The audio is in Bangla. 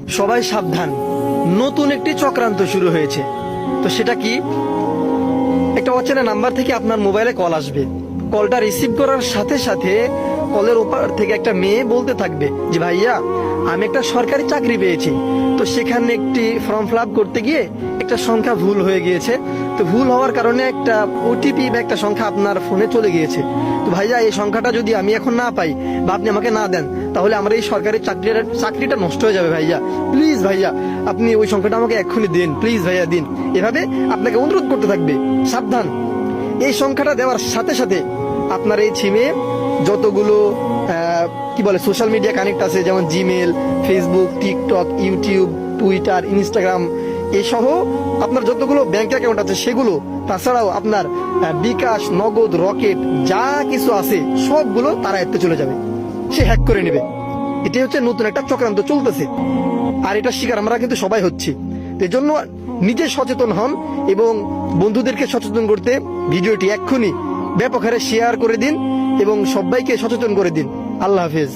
সবাই সাবধান, নতুন একটি চক্রান্ত শুরু হয়েছে। তো সেটা কি? একটা অচেনা নাম্বার থেকে আপনার মোবাইলে কল আসবে। কলটা রিসিভ করার সাথে সাথে কলের ওপার থেকে একটা মেয়ে বলতে থাকবে যে ভাইয়া, আমি একটা সরকারি চাকরি পেয়েছি, তো সেখানে একটি ফর্ম ফিল আপ করতে গিয়ে একটা সংখ্যা ভুল হয়ে গিয়েছে। তো ভুল হওয়ার কারণে একটা ওটিপি বা একটা সংখ্যা আপনার ফোনে চলে গিয়েছে। তো ভাইয়া, এই সংখ্যাটা যদি আমি এখন না পাই বা আপনি আমাকে না দেন, তাহলে আমার এই সরকারি চাকরিটা নষ্ট হয়ে যাবে। ভাইয়া প্লিজ, ভাইয়া আপনি ওই সংখ্যাটা আমাকে এক্ষুনি দিন, প্লিজ ভাইয়া দিন। এভাবে আপনাকে অনুরোধ করতে থাকবে। সাবধান, এই সংখ্যাটা দেওয়ার সাথে সাথে আপনার এই সিমে যতগুলো কি বলে সোশ্যাল মিডিয়া কানেক্ট আছে, যেমন Gmail, Facebook, TikTok, YouTube, Twitter, Instagram এসহ আপনার যতগুলো ব্যাংক অ্যাকাউন্ট আছে সেগুলো, তাছাড়াও আপনার বিকাশ, নগদ, রকেট যা কিছু আছে সবগুলো তার আয়ত্তে চলে যাবে, সে হ্যাক করে নেবে। এটাই হচ্ছে নতুন একটা চক্রান্ত চলতেছে, আর এটা শিকার আমরা কিন্তু সবাই হচ্ছি। এর জন্য নিজে সচেতন হন এবং বন্ধুদেরকে সচেতন করতে ভিডিওটি এক্ষুনি ব্যাপক হারে শেয়ার করে দিন এবং সবাইকে সচেতন করে দিন। আল্লাহ হাফেজ।